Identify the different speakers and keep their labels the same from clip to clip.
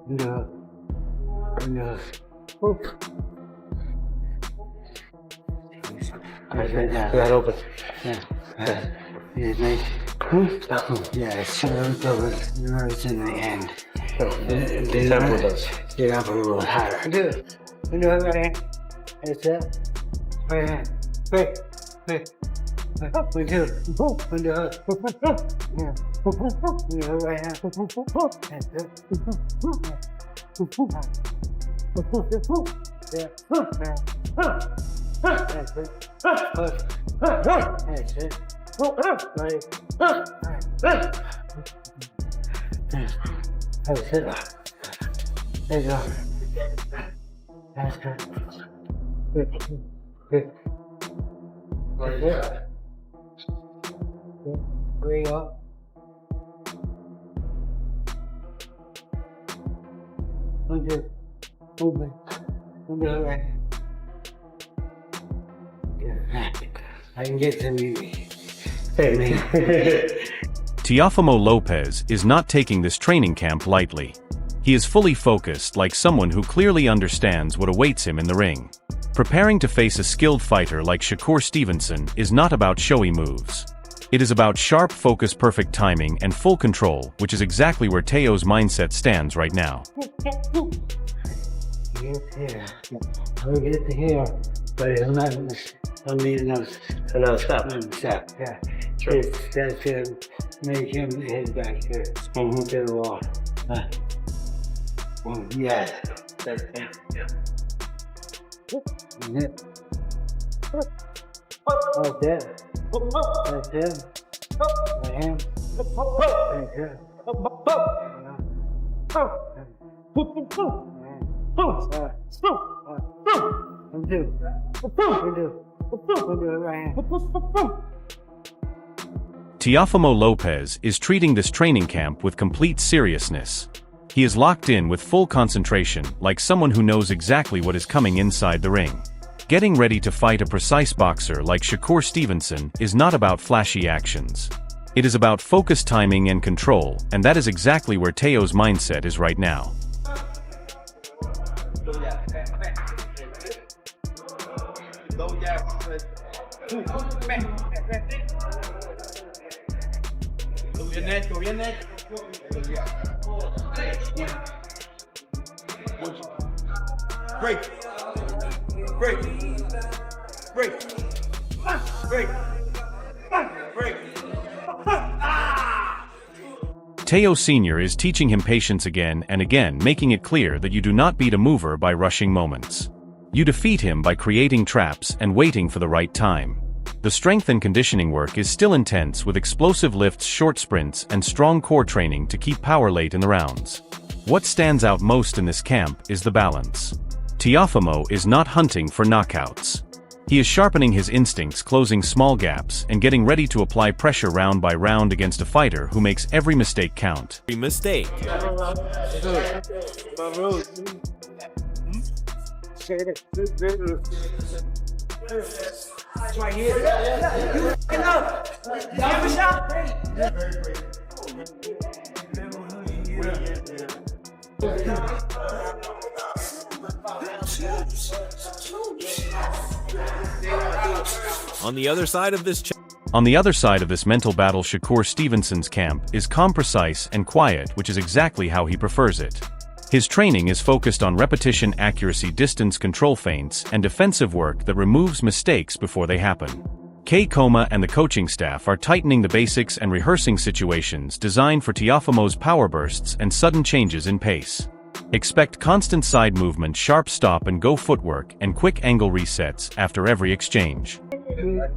Speaker 1: No. That open. Yeah. Yeah, nice. Yeah, it's so nerves in the end.
Speaker 2: Tempo does.
Speaker 1: Get up a little higher. Do it. Do it right hand. That's it. Right hand. Wait. Up, we do. We do it. Yeah. We do it right hand. That's it. Yeah. That's it. That's it. Right. That's it. There you go. That's it. Good. That's it. There you go. Movement. Right. Yeah. I can get to me.
Speaker 3: Teofimo Lopez is not taking this training camp lightly. He is fully focused, like someone who clearly understands what awaits him in the ring. Preparing to face a skilled fighter like Shakur Stevenson is not about showy moves. It is about sharp focus, perfect timing, and full control, which is exactly where Teo's mindset stands right now.
Speaker 1: Get here. I'll get to here, but it's not. I need another step. Yeah.
Speaker 2: Sure.
Speaker 1: That's it. Make him head back here. To the wall. Yeah. That's it.
Speaker 2: Yeah.
Speaker 1: That's it. That's it. Right hand. That's it.
Speaker 3: Teofimo Lopez is treating this training camp with complete seriousness. He is locked in with full concentration, like someone who knows exactly what is coming inside the ring. Getting ready to fight a precise boxer like Shakur Stevenson is not about flashy actions. It is about focused timing and control, and that is exactly where Teo's mindset is right now.
Speaker 2: Go bien, Break.
Speaker 3: Teo Sr. is teaching him patience again and again, making it clear that you do not beat a mover by rushing moments. You defeat him by creating traps and waiting for the right time. The strength and conditioning work is still intense, with explosive lifts, short sprints, and strong core training to keep power late in the rounds. What stands out most in this camp is the balance. Teofimo is not hunting for knockouts. He is sharpening his instincts, closing small gaps, and getting ready to apply pressure round by round against a fighter who makes every mistake count.
Speaker 4: Every mistake.
Speaker 5: Right here. You enough. Give a shot.
Speaker 4: On the other side of this mental battle, Shakur Stevenson's camp is calm, precise, and quiet, which is exactly how he prefers it. His training is focused on repetition, accuracy, distance control, feints, and defensive work that removes mistakes before they happen. Koma and the coaching staff are tightening the basics and rehearsing situations designed for Teofimo's power bursts and sudden changes in pace. Expect constant side movement, sharp stop and go footwork, and quick angle resets after every exchange.
Speaker 6: Yep,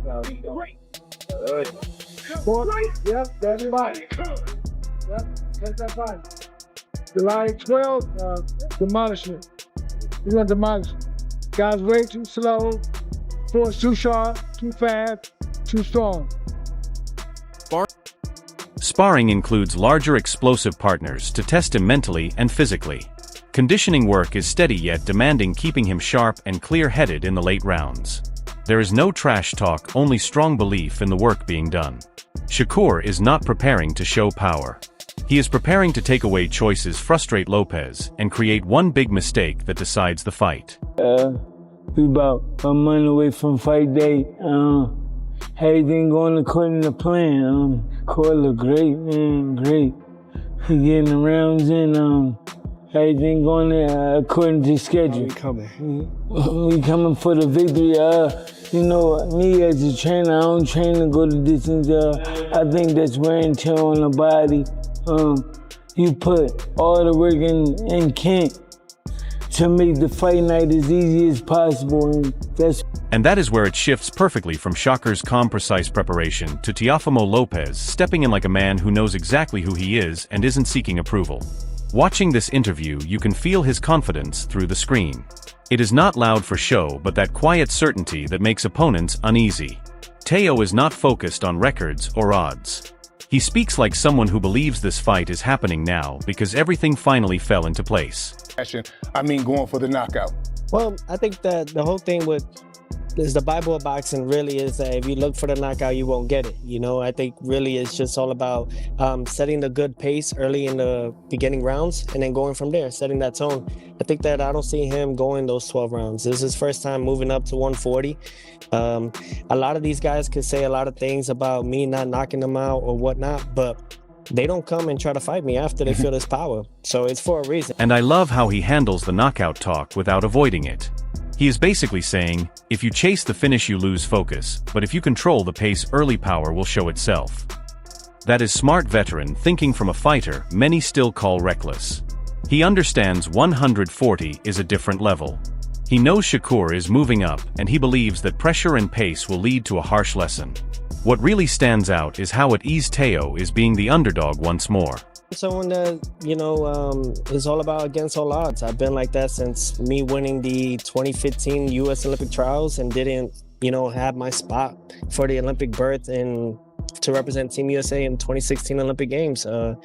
Speaker 6: that's fine. Yep, that's fine. July 12th, demolishment. We're gonna demolish. Guys way too slow, force too sharp, too fast, too strong.
Speaker 3: Sparring includes larger explosive partners to test him mentally and physically. Conditioning work is steady yet demanding, keeping him sharp and clear-headed in the late rounds. There is no trash talk, only strong belief in the work being done. Shakur is not preparing to show power. He is preparing to take away choices, frustrate Lopez, and create one big mistake that decides the fight.
Speaker 6: We about a month away from fight day. Everything going according to plan. Core look great, man, great. We getting the rounds in. Everything going according to schedule. We coming for the victory. You know, me as a trainer, I don't train to go the distance. I think that's wear and tear on the body. You put all the work in camp to make the fight night as easy as possible,
Speaker 3: and that is where it shifts perfectly from Shakur's calm, precise preparation to Teofimo Lopez stepping in like a man who knows exactly who he is and isn't seeking approval. Watching this interview, you can feel his confidence through the screen. It is not loud for show, but that quiet certainty that makes opponents uneasy. Teo is not focused on records or odds. He speaks like someone who believes this fight is happening now because everything finally fell into place.
Speaker 7: I mean, going for the knockout.
Speaker 8: Well, I think that the whole thing is the Bible of boxing really is that if you look for the knockout, you won't get it. You know, I think really it's just all about setting the good pace early in the beginning rounds and then going from there, setting that tone. I think that I don't see him going those 12 rounds. This is his first time moving up to 140. A lot of these guys could say a lot of things about me not knocking them out or whatnot, but they don't come and try to fight me after they feel this power. So it's for a reason.
Speaker 3: And I love how he handles the knockout talk without avoiding it. He is basically saying, if you chase the finish you lose focus, but if you control the pace early power will show itself. That is smart veteran thinking from a fighter many still call reckless. He understands 140 is a different level. He knows Shakur is moving up and he believes that pressure and pace will lead to a harsh lesson. What really stands out is how at ease Teo is being the underdog once more.
Speaker 8: Someone that, you know, is all about against all odds. I've been like that since me winning the 2015 U.S. Olympic trials and didn't, you know, have my spot for the Olympic berth and to represent Team USA in 2016 Olympic Games. I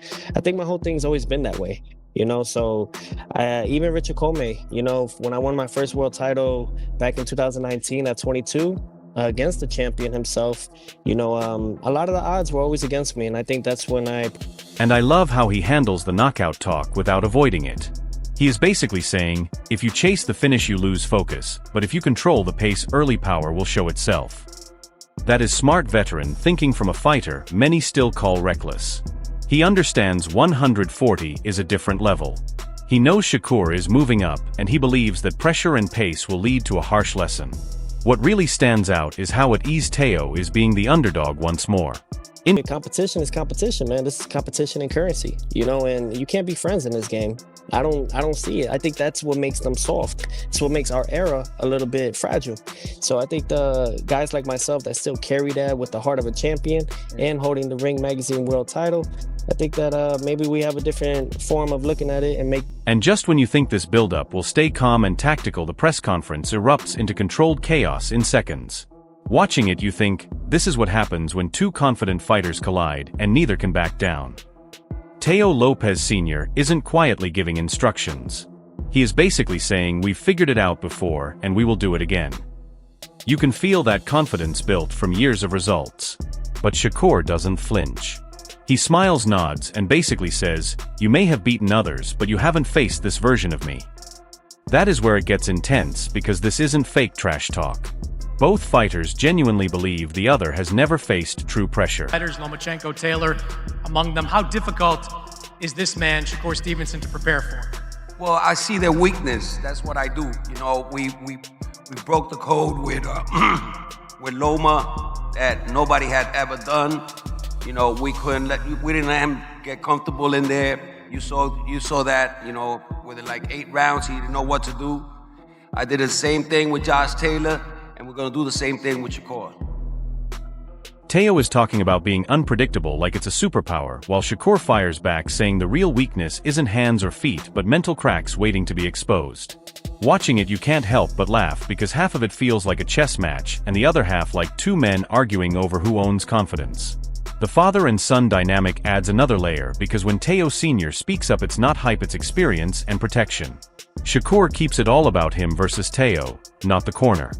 Speaker 8: think my whole thing's always been that way. You know, so even Richard Comey, you know, when I won my first world title back in 2019 at 22, against the champion himself, you know, a lot of the odds were always against me, and I think that's when
Speaker 3: And I love how he handles the knockout talk without avoiding it. He is basically saying, if you chase the finish you lose focus, but if you control the pace early power will show itself. That is smart veteran thinking from a fighter many still call reckless. He understands 140 is a different level. He knows Shakur is moving up and he believes that pressure and pace will lead to a harsh lesson. What really stands out is how at ease Teo is being the underdog once more.
Speaker 8: Competition is competition, man. This is competition and currency, you know, and you can't be friends in this game. I don't see it. I think that's what makes them soft. It's what makes our era a little bit fragile. So I think the guys like myself that still carry that with the heart of a champion and holding the Ring Magazine world title, I think that maybe we have a different form of looking at it and make.
Speaker 3: And just when you think this build-up will stay calm and tactical, the press conference erupts into controlled chaos in seconds. Watching it, you think, this is what happens when two confident fighters collide and neither can back down. Teo Lopez Sr. isn't quietly giving instructions. He is basically saying, we've figured it out before and we will do it again. You can feel that confidence built from years of results. But Shakur doesn't flinch. He smiles, nods, and basically says, you may have beaten others, but you haven't faced this version of me. That is where it gets intense, because this isn't fake trash talk. Both fighters genuinely believe the other has never faced true pressure.
Speaker 9: Fighters, Lomachenko, Taylor, among them. How difficult is this man, Shakur Stevenson, to prepare for?
Speaker 5: Well, I see their weakness. That's what I do. You know, we broke the code with Loma that nobody had ever done. You know, we didn't let him get comfortable in there. You saw that, you know, with like 8 rounds, he didn't know what to do. I did the same thing with Josh Taylor, and we're gonna do the same thing with Shakur.
Speaker 3: Teo is talking about being unpredictable like it's a superpower, while Shakur fires back saying the real weakness isn't hands or feet but mental cracks waiting to be exposed. Watching it, you can't help but laugh because half of it feels like a chess match and the other half like two men arguing over who owns confidence. The father and son dynamic adds another layer because when Teo Sr. speaks up, it's not hype, it's experience and protection. Shakur keeps it all about him versus Teo, not the corner.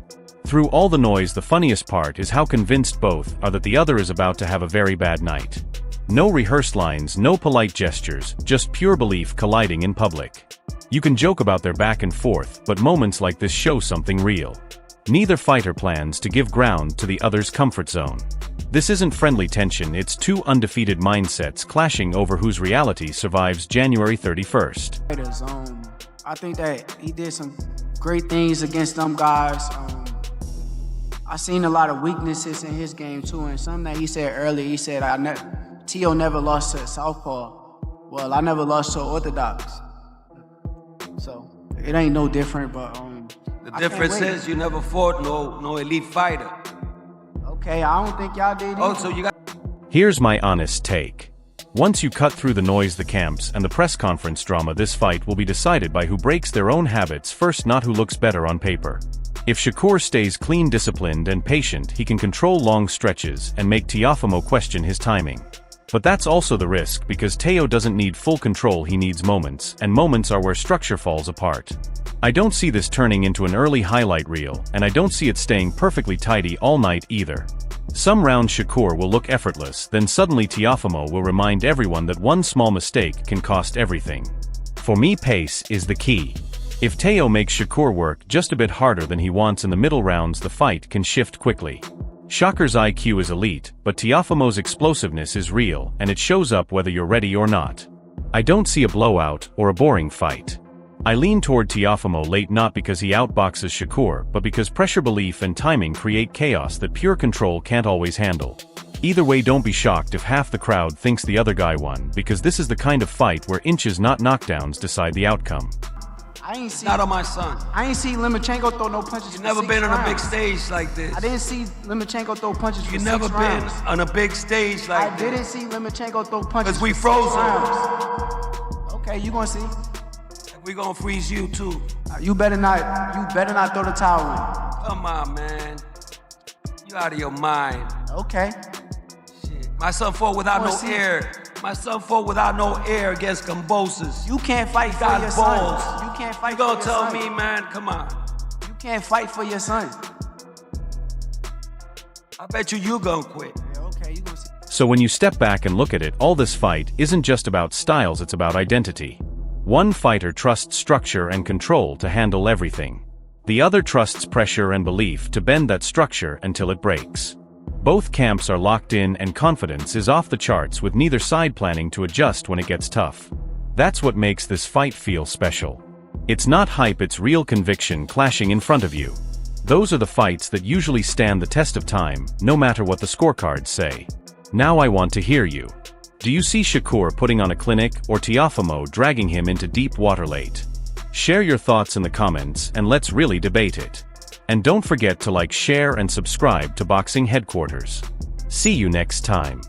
Speaker 3: Through all the noise, the funniest part is how convinced both are that the other is about to have a very bad night. No rehearsed lines, no polite gestures, just pure belief colliding in public. You can joke about their back and forth, but moments like this show something real. Neither fighter plans to give ground to the other's comfort zone. This isn't friendly tension, it's two undefeated mindsets clashing over whose reality survives January 31st.
Speaker 10: I think that he did some great things against them guys. I seen a lot of weaknesses in his game too, and something that he said earlier, he said, Teo never lost to Southpaw. Well, I never lost to Orthodox. So, it ain't no different, but
Speaker 5: the difference is you never fought no elite fighter.
Speaker 10: Okay, I don't think y'all did either.
Speaker 5: Oh, so you got...
Speaker 3: Here's my honest take. Once you cut through the noise, the camps, and the press conference drama, this fight will be decided by who breaks their own habits first, not who looks better on paper. If Shakur stays clean, disciplined, and patient, he can control long stretches and make Teofimo question his timing. But that's also the risk, because Teo doesn't need full control, he needs moments, and moments are where structure falls apart. I don't see this turning into an early highlight reel, and I don't see it staying perfectly tidy all night either. Some rounds Shakur will look effortless, then suddenly Teofimo will remind everyone that one small mistake can cost everything. For me, pace is the key. If Teo makes Shakur work just a bit harder than he wants in the middle rounds, the fight can shift quickly. Shakur's IQ is elite, but Teofimo's explosiveness is real, and it shows up whether you're ready or not. I don't see a blowout or a boring fight. I lean toward Teofimo late, not because he outboxes Shakur, but because pressure, belief, and timing create chaos that pure control can't always handle. Either way, don't be shocked if half the crowd thinks the other guy won, because this is the kind of fight where inches, not knockdowns, decide the outcome.
Speaker 5: Not on my son.
Speaker 10: I ain't see Lomachenko throw no punches.
Speaker 5: You've never been on a big stage like this.
Speaker 10: I didn't see Lomachenko throw punches for 6 rounds.
Speaker 5: You've never been on a big stage like this.
Speaker 10: I didn't see Lomachenko throw punches
Speaker 5: because we
Speaker 10: for
Speaker 5: froze
Speaker 10: 6 rounds. Okay, you gonna see.
Speaker 5: We gonna freeze you too.
Speaker 10: You better not throw the towel in.
Speaker 5: Come on, man. You out of your mind.
Speaker 10: Okay.
Speaker 5: Shit. My son fought without no air. My son fought without no air against Cambosis.
Speaker 10: You can't fight for your son. You can't fight for your son.
Speaker 5: You gonna tell me, man? Come on.
Speaker 10: You can't fight for your son.
Speaker 5: I bet you gonna quit.
Speaker 10: Yeah, okay, you gonna see.
Speaker 3: So when you step back and look at it, all this fight isn't just about styles, it's about identity. One fighter trusts structure and control to handle everything. The other trusts pressure and belief to bend that structure until it breaks. Both camps are locked in, and confidence is off the charts, with neither side planning to adjust when it gets tough. That's what makes this fight feel special. It's not hype, it's real conviction clashing in front of you. Those are the fights that usually stand the test of time, no matter what the scorecards say. Now I want to hear you. Do you see Shakur putting on a clinic, or Teofimo dragging him into deep water late? Share your thoughts in the comments, and let's really debate it. And don't forget to like, share, and subscribe to Boxing Headquarters. See you next time.